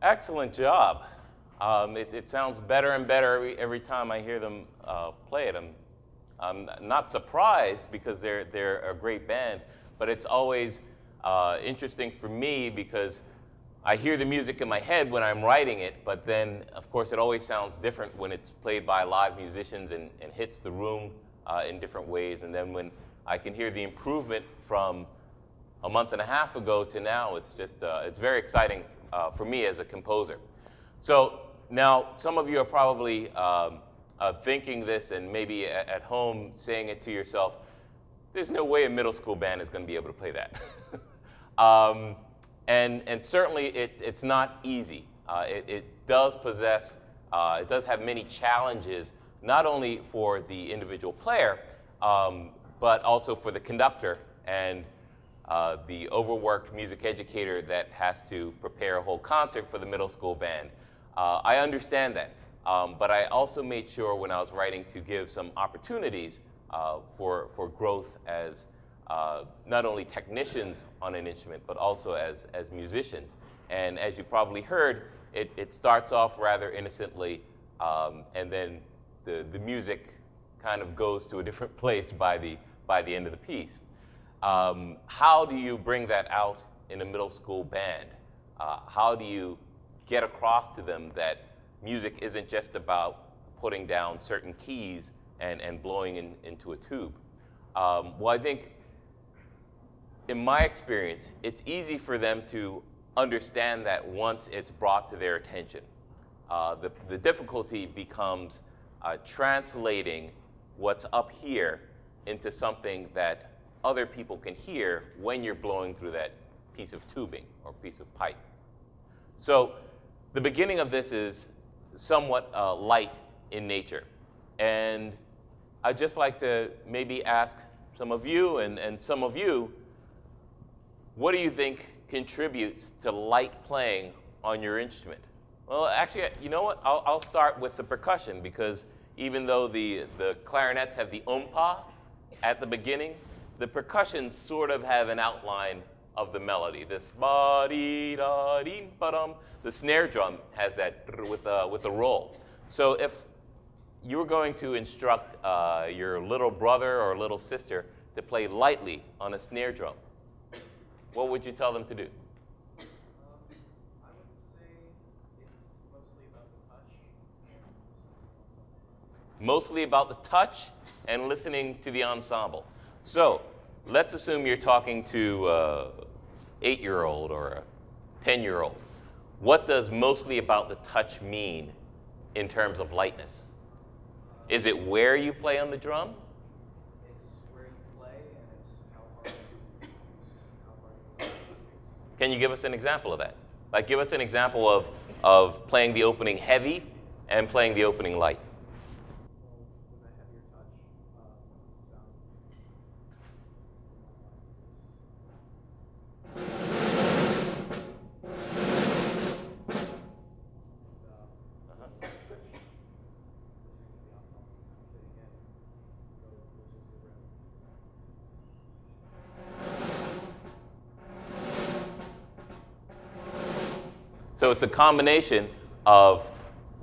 Excellent job. It sounds better and better every time I hear them play it. I'm not surprised because they're a great band, but it's always interesting for me because I hear the music in my head when I'm writing it, but then, of course, it always sounds different when it's played by live musicians and hits the room in different ways. And then when I can hear the improvement from a month and a half ago to now, it's just, it's very exciting for me as a composer. So now some of you are probably thinking this and maybe at home saying it to yourself, there's no way a middle school band is going to be able to play that. And certainly it's not easy. It does possess, it does have many challenges, not only for the individual player, but also for the conductor and the overworked music educator that has to prepare a whole concert for the middle school band. I understand that, but I also made sure when I was writing to give some opportunities for growth as not only technicians on an instrument, but also as musicians. And as you probably heard, it starts off rather innocently, and then the music kind of goes to a different place by the end of the piece. How do you bring that out in a middle school band? How do you get across to them that music isn't just about putting down certain keys and blowing into a tube? Well, I think in my experience, it's easy for them to understand that once it's brought to their attention. The difficulty becomes translating what's up here into something that other people can hear when you're blowing through that piece of tubing or piece of pipe. So the beginning of this is somewhat light in nature. And I'd just like to maybe ask some of you and some of you, what do you think contributes to light playing on your instrument? Well, actually, you know what? I'll start with the percussion, because even though the clarinets have the umpa at the beginning, the percussions sort of have an outline of the melody. This ba-dee-da-dee-ba-dum. The snare drum has that with a roll. So if you were going to instruct your little brother or little sister to play lightly on a snare drum, what would you tell them to do? I would say it's mostly about the touch. Mostly about the touch and listening to the ensemble. So let's assume you're talking to an 8-year-old or a 10-year-old. What does mostly about the touch mean in terms of lightness? Is it where you play on the drum? It's where you play, and it's how hard you use sticks. Can you give us an example of that? Like, give us an example of playing the opening heavy and playing the opening light. Well, with a heavier touch, sound. So it's a combination of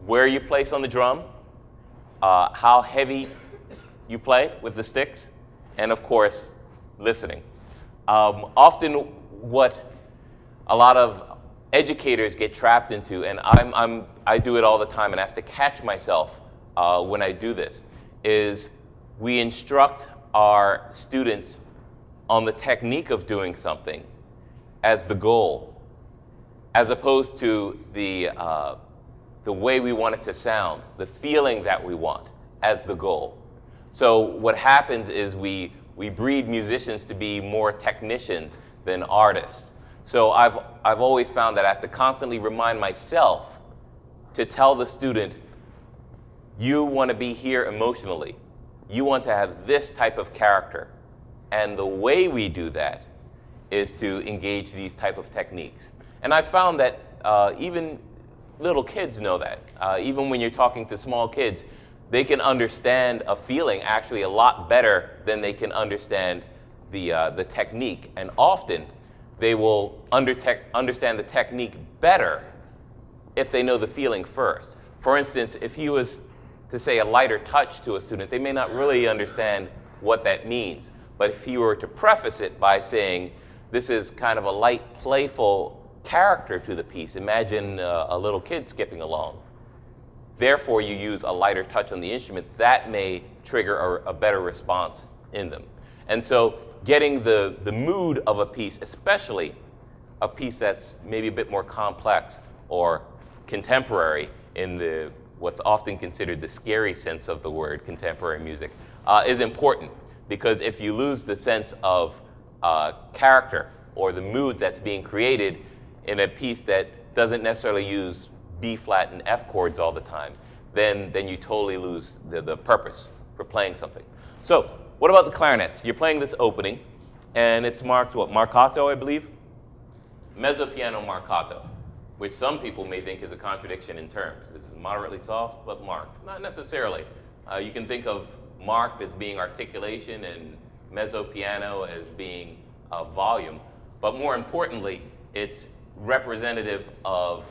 where you place on the drum, how heavy you play with the sticks, and of course, listening. Often what a lot of educators get trapped into, and I do it all the time and I have to catch myself when I do this, is we instruct our students on the technique of doing something as the goal, as opposed to the way we want it to sound, the feeling that we want as the goal. So what happens is we breed musicians to be more technicians than artists. So I've always found that I have to constantly remind myself to tell the student, you want to be here emotionally. You want to have this type of character. And the way we do that is to engage these type of techniques. And I found that even little kids know that. Even when you're talking to small kids, they can understand a feeling actually a lot better than they can understand the technique. And often they will understand the technique better if they know the feeling first. For instance, if he was to say a lighter touch to a student, they may not really understand what that means. But if he were to preface it by saying, this is kind of a light, playful character to the piece, imagine a little kid skipping along. Therefore, you use a lighter touch on the instrument, that may trigger a better response in them. And so getting the mood of a piece, especially a piece that's maybe a bit more complex or contemporary in what's often considered the scary sense of the word contemporary music, is important. Because if you lose the sense of character or the mood that's being created in a piece that doesn't necessarily use B flat and F chords all the time, then you totally lose the purpose for playing something. So what about the clarinets? You're playing this opening, and it's marked what? Marcato, I believe? Mezzo piano marcato, which some people may think is a contradiction in terms. It's moderately soft, but marked. Not necessarily. You can think of marked as being articulation and mezzo piano as being volume. But more importantly, it's representative of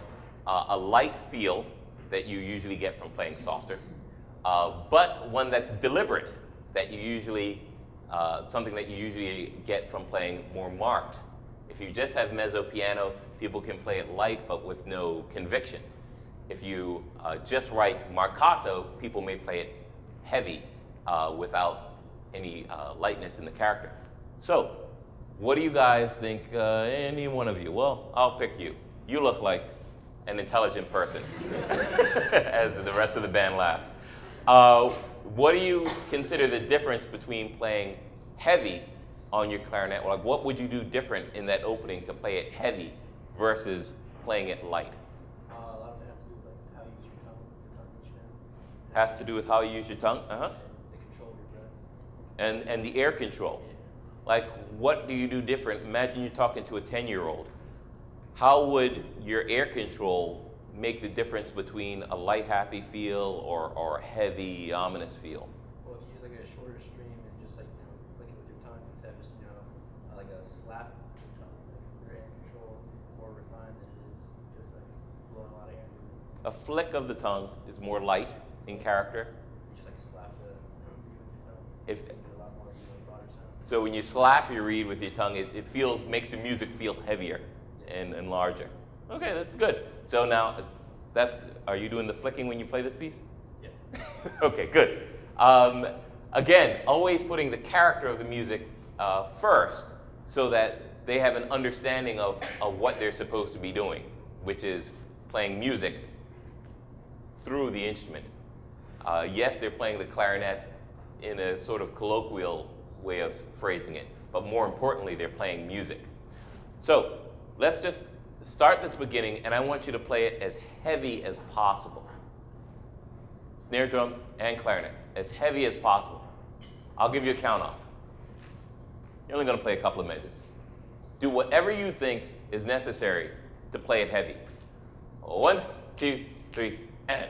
a light feel that you usually get from playing softer, but one that's deliberate, that you usually, something that you usually get from playing more marked. If you just have mezzo piano, people can play it light but with no conviction. If you just write marcato, people may play it heavy without any lightness in the character. So, what do you guys think, any one of you? Well, I'll pick you. You look like an intelligent person, as the rest of the band laughs. What do you consider the difference between playing heavy on your clarinet? Like, what would you do different in that opening to play it heavy versus playing it light? A lot of it has to do with like how you use your tongue, the tongue each note. Has to do with how you use your tongue? Uh-huh. The control of your breath. And the air control. Like, what do you do different? Imagine you're talking to a 10-year-old. How would your air control make the difference between a light, happy feel or a heavy, ominous feel? Well, if you use like a shorter stream and just like, flick it with your tongue instead of just, like a slap with your tongue, like your air control more refined than it is just like blowing a lot of air into it. A flick of the tongue is more light in character. You just like slap the reed with your tongue. If- It's gonna be a lot more broader sound. So when you slap your reed with your tongue, it makes the music feel heavier and larger. Okay, that's good. So now, are you doing the flicking when you play this piece? Yeah. Okay, good. Again, always putting the character of the music first so that they have an understanding of what they're supposed to be doing, which is playing music through the instrument. Yes, they're playing the clarinet in a sort of colloquial way of phrasing it, but more importantly, they're playing music. So let's just start this beginning, and I want you to play it as heavy as possible. Snare drum and clarinets, as heavy as possible. I'll give you a count off. You're only going to play a couple of measures. Do whatever you think is necessary to play it heavy. 1, 2, 3, and.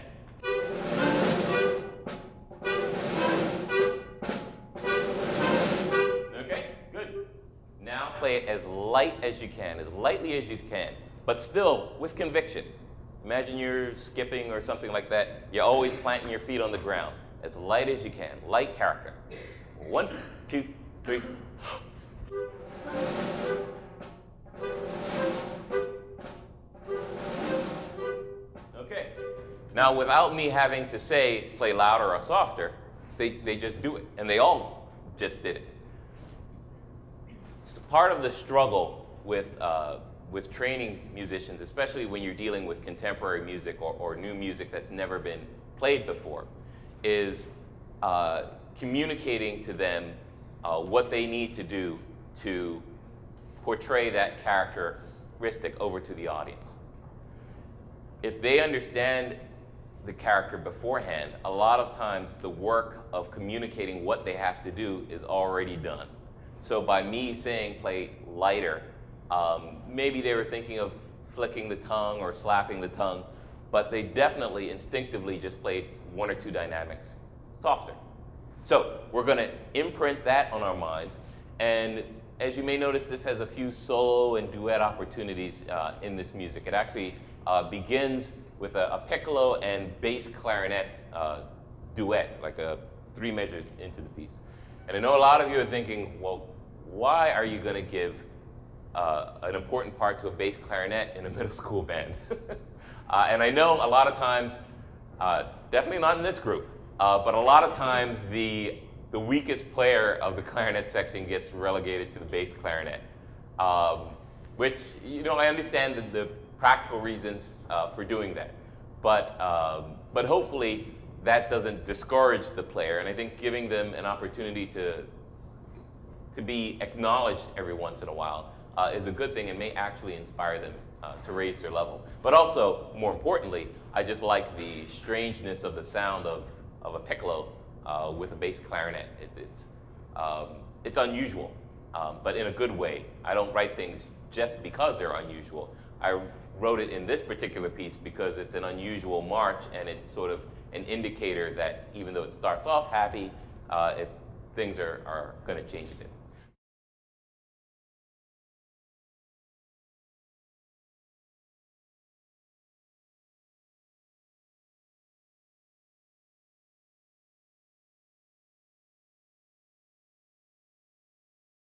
Okay, good. Now play it as light as you can, as lightly as you can, but still with conviction. Imagine you're skipping or something like that. You're always planting your feet on the ground. As light as you can. Light character. 1, 2, 3. Okay. Now, without me having to say play louder or softer, they just do it. And they all just did it. It's part of the struggle with training musicians, especially when you're dealing with contemporary music or new music that's never been played before, is communicating to them what they need to do to portray that characteristic over to the audience. If they understand the character beforehand, a lot of times the work of communicating what they have to do is already done. So by me saying play lighter, maybe they were thinking of flicking the tongue or slapping the tongue, but they definitely instinctively just played 1 or 2 dynamics softer. So we're going to imprint that on our minds, and as you may notice, this has a few solo and duet opportunities in this music. It actually begins with a piccolo and bass clarinet duet, like 3 measures into the piece. And I know a lot of you are thinking, well, why are you going to give an important part to a bass clarinet in a middle school band? And I know a lot of times, definitely not in this group, but a lot of times the weakest player of the clarinet section gets relegated to the bass clarinet, which, you know, I understand the practical reasons for doing that. But hopefully that doesn't discourage the player, and I think giving them an opportunity to be acknowledged every once in a while is a good thing and may actually inspire them to raise their level. But also, more importantly, I just like the strangeness of the sound of a piccolo with a bass clarinet. It's unusual, but in a good way. I don't write things just because they're unusual. I wrote it in this particular piece because it's an unusual march, and it's sort of an indicator that even though it starts off happy, things are going to change a bit.